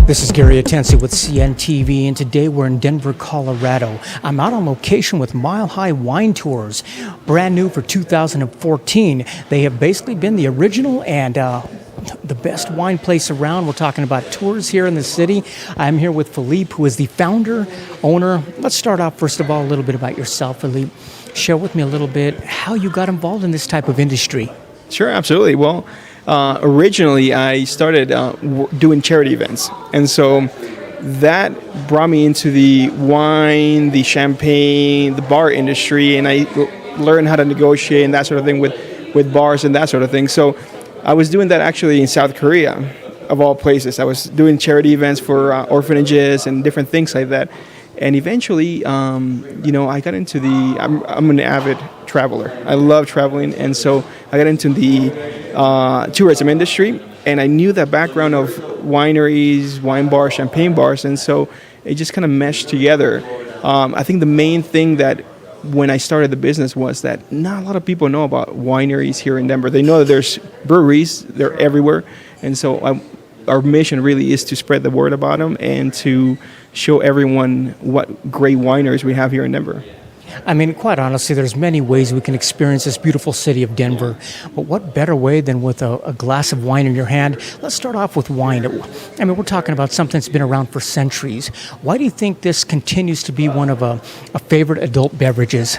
This is Gary Atencio with CNTV, and today we're in Denver, Colorado. I'm out on location with Mile High Wine Tours, brand new for 2014. They have basically been the original and the best wine place around. We're talking about tours here in the city. I'm here with Philippe, who is the founder, owner. Let's start off, first of all, a little bit about yourself, Philippe. Share with me a little bit how you got involved in this type of industry. Sure, absolutely. Well, originally I started doing charity events, and so that brought me into the wine, the champagne, the bar industry, and I learned how to negotiate and that sort of thing with bars and that sort of thing. So I was doing that actually in South Korea, of all places. I was doing charity events for orphanages and different things like that. And eventually, I got into I'm an avid traveler. I love traveling, and so I got into the tourism industry, and I knew that background of wineries, wine bars, champagne bars, and so it just kind of meshed together. I think the main thing that when I started the business was that not a lot of people know about wineries here in Denver. They know that there's breweries, they're everywhere, and so our mission really is to spread the word about them and to show everyone what great wineries we have here in Denver. I mean, quite honestly, there's many ways we can experience this beautiful city of Denver, but what better way than with a glass of wine in your hand? Let's start off with wine. I mean, we're talking about something that's been around for centuries. Why do you think this continues to be one of a favorite adult beverages?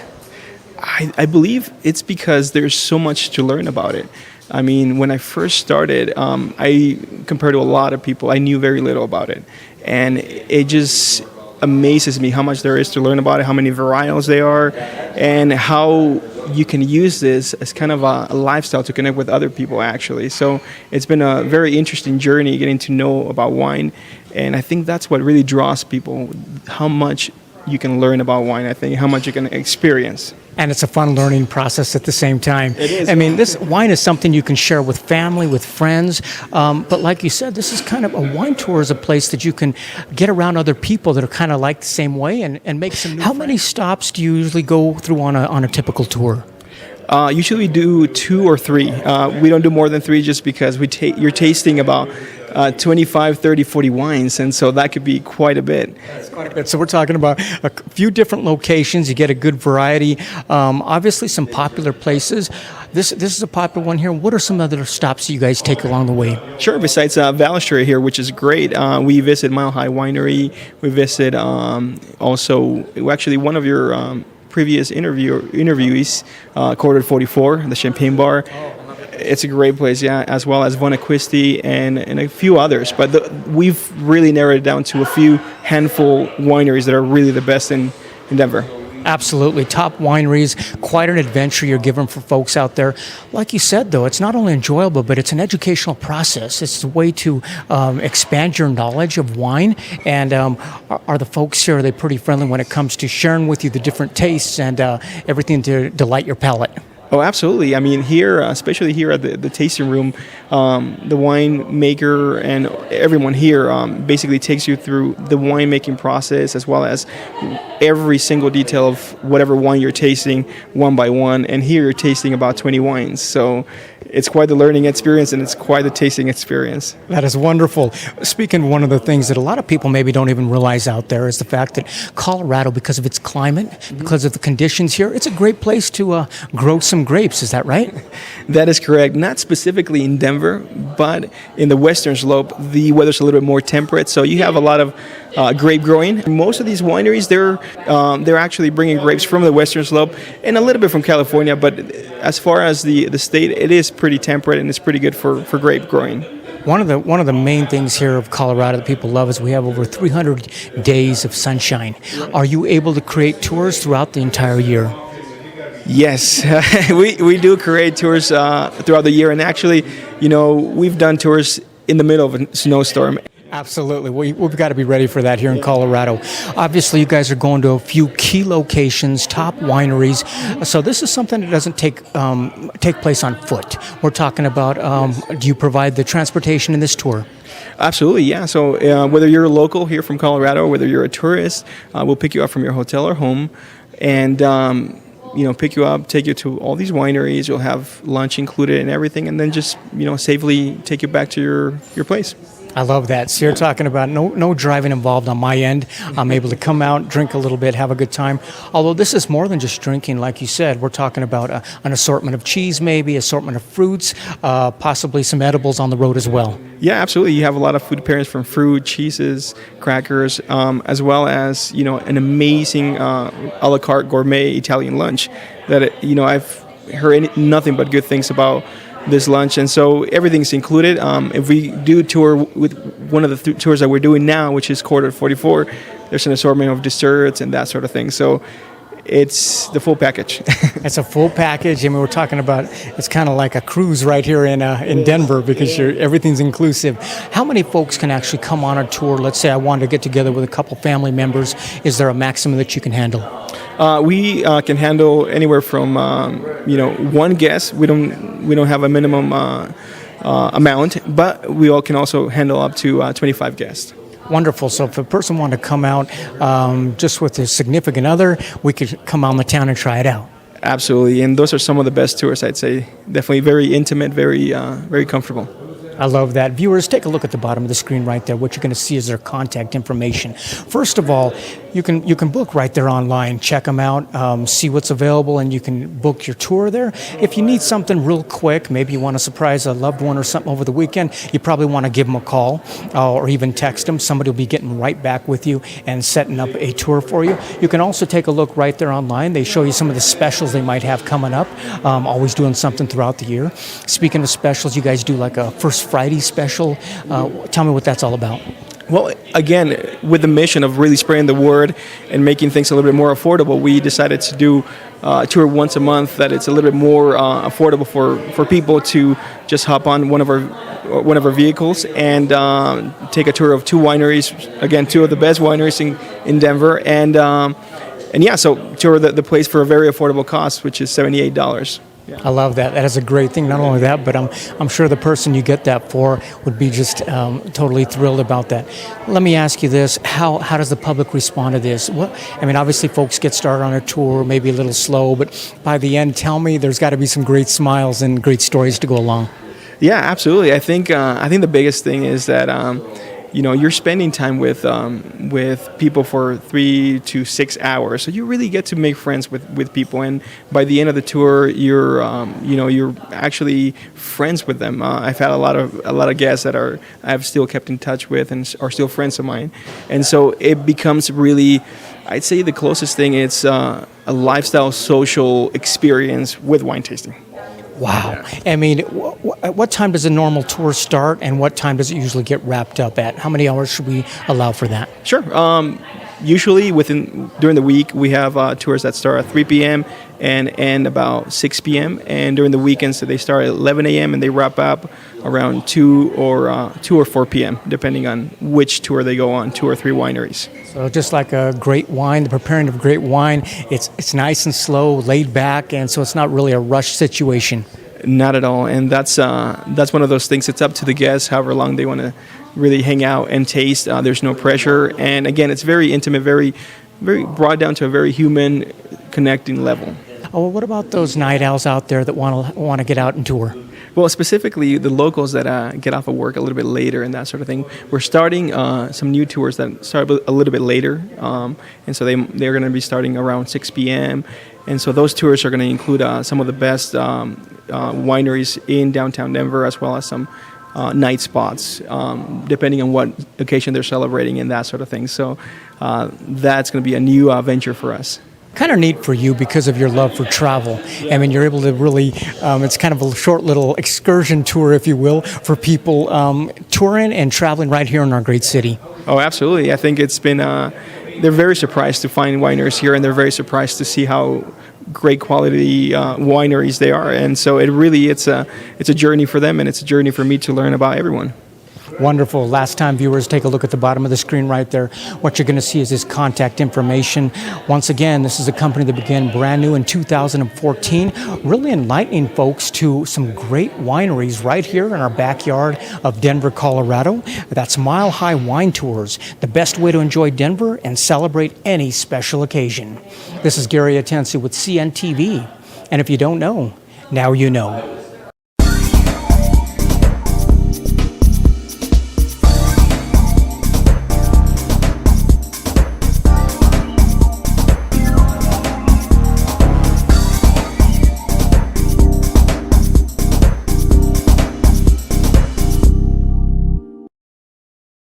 I believe it's because there's so much to learn about it. I mean, when I first started, compared to a lot of people, I knew very little about it. And it just amazes me how much there is to learn about it, how many varietals there are, and how you can use this as kind of a lifestyle to connect with other people, actually. So it's been a very interesting journey getting to know about wine. And I think that's what really draws people, how much you can learn about wine, I think, how much you can experience. And it's a fun learning process at the same time. It is. I mean, this wine is something you can share with family, with friends. But like you said, this is kind of a wine tour is a place that you can get around other people that are kind of like the same way and make some new friends. Many stops do you usually go through on a typical tour? Usually we do 2 or 3. We don't do more than 3 just because you're tasting about 25, 30, 40 wines, and so that could be quite a bit. That's quite a bit. So we're talking about a few different locations. You get a good variety. Obviously, some popular places. This is a popular one here. What are some other stops that you guys take along the way? Sure. Besides Valistria here, which is great, we visit Mile High Winery. We visit also actually one of your previous interviewees, Corridor 44, the Champagne Bar. It's a great place, yeah, as well as Vonacquisti and a few others. But we've really narrowed it down to a few handful wineries that are really the best in Denver. Absolutely. Top wineries, quite an adventure you're giving for folks out there. Like you said, though, it's not only enjoyable, but it's an educational process. It's a way to expand your knowledge of wine. And are the folks here, are they pretty friendly when it comes to sharing with you the different tastes and everything to delight your palate? Oh, absolutely. I mean, here, especially here at the tasting room, the winemaker and everyone here basically takes you through the winemaking process as well as every single detail of whatever wine you're tasting one by one. And here you're tasting about 20 wines. So it's quite the learning experience and it's quite the tasting experience. That is wonderful. Speaking of one of the things that a lot of people maybe don't even realize out there is the fact that Colorado, because of its climate, because of the conditions here, it's a great place to grow some grapes. Is that right? That is correct. Not specifically in Denver, but in the western slope, the weather's a little bit more temperate, so you have a lot of grape growing. Most of these wineries, they're actually bringing grapes from the western slope and a little bit from California, but as far as the state, it is pretty temperate and it's pretty good for grape growing. One of the main things here of Colorado that people love is we have over 300 days of sunshine. Are you able to create tours throughout the entire year? Yes, we do create tours throughout the year, and actually, we've done tours in the middle of a snowstorm. Absolutely. We've got to be ready for that here in Colorado. Obviously, you guys are going to a few key locations, top wineries. So this is something that doesn't take place on foot. We're talking about, do you provide the transportation in this tour? Absolutely, yeah. So whether you're a local here from Colorado or whether you're a tourist, we'll pick you up from your hotel or home and pick you up, take you to all these wineries. You'll have lunch included and everything, and then just safely take you back to your place. I love that. So you're talking about no driving involved on my end. I'm able to come out, drink a little bit, have a good time. Although this is more than just drinking, like you said. We're talking about an assortment of cheese, maybe assortment of fruits, possibly some edibles on the road as well. Yeah, absolutely. You have a lot of food pairings from fruit, cheeses, crackers, as well as an amazing a la carte gourmet Italian lunch that I've heard nothing but good things about this lunch, and so everything's included. If we do tour with one of the tours that we're doing now, which is Quarter 44, there's an assortment of desserts and that sort of thing. So it's the full package. It's a full package, and we were talking about it's kind of like a cruise right here in Denver because everything's inclusive. How many folks can actually come on a tour? Let's say I wanted to get together with a couple family members. Is there a maximum that you can handle? We can handle anywhere from one guest. We don't have a minimum amount, but we all can also handle up to 25 guests. Wonderful. So if a person wanted to come out just with a significant other, we could come on the town and try it out. Absolutely, and those are some of the best tours, I'd say. Definitely very intimate, very comfortable. I love that. Viewers, take a look at the bottom of the screen right there. What you're going to see is their contact information. First of all, you can book right there online. Check them out, see what's available, and you can book your tour there. If you need something real quick, maybe you want to surprise a loved one or something over the weekend, you probably want to give them a call or even text them. Somebody will be getting right back with you and setting up a tour for you. You can also take a look right there online. They show you some of the specials they might have coming up, always doing something throughout the year. Speaking of specials, you guys do like a First Friday special. Tell me what that's all about. Well, again, with the mission of really spreading the word and making things a little bit more affordable, we decided to do a tour once a month that it's a little bit more affordable for people to just hop on one of our vehicles and take a tour of two wineries. Again, two of the best wineries in Denver, and yeah, so tour the place for a very affordable cost, which is $78. Yeah. I love that. That is a great thing. Not only that, but I'm sure the person you get that for would be just totally thrilled about that. Let me ask you this: How does the public respond to this? Obviously, folks get started on a tour, maybe a little slow, but by the end, tell me, there's got to be some great smiles and great stories to go along. Yeah, absolutely. I think the biggest thing is that you're spending time with people for 3 to 6 hours, so you really get to make friends with people, and by the end of the tour, you're actually friends with them. I've had a lot of guests that I've still kept in touch with and are still friends of mine, and so it becomes really, I'd say the closest thing, it's a lifestyle social experience with wine tasting. Wow. I mean, what time does a normal tour start, and what time does it usually get wrapped up at? How many hours should we allow for that? Sure. Usually during the week, we have tours that start at 3 p.m. and end about 6 p.m. And during the weekends, they start at 11 a.m. and they wrap up around 2 or 4 p.m., depending on which tour they go on, 2 or 3 wineries. So just like a great wine, the preparing of great wine, it's nice and slow, laid back, and so it's not really a rush situation. Not at all, and that's one of those things. It's up to the guests, however long they want to really hang out and taste. There's no pressure, and again, it's very intimate, very, very brought down to a very human, connecting level. Oh, well, what about those night owls out there that want to get out and tour? Well, specifically the locals that get off of work a little bit later and that sort of thing. We're starting some new tours that start a little bit later, and so they're going to be starting around 6 p.m. And so those tours are going to include some of the best wineries in downtown Denver, as well as some night spots, depending on what occasion they're celebrating and that sort of thing. So that's going to be a new venture for us. Kind of neat for you because of your love for travel. I mean, you're able to really, it's kind of a short little excursion tour, if you will, for people touring and traveling right here in our great city. Oh, absolutely. I think it's been, they're very surprised to find wineries here, and they're very surprised to see how great quality wineries they are. And so it's a journey for them, and it's a journey for me to learn about everyone. Wonderful. Last time, viewers, take a look at the bottom of the screen right there. What you're going to see is his contact information. Once again, this is a company that began brand new in 2014, really enlightening folks to some great wineries right here in our backyard of Denver, Colorado. That's Mile High Wine Tours, the best way to enjoy Denver and celebrate any special occasion. This is Gary Atencio with CNTV. And if you don't know, now you know.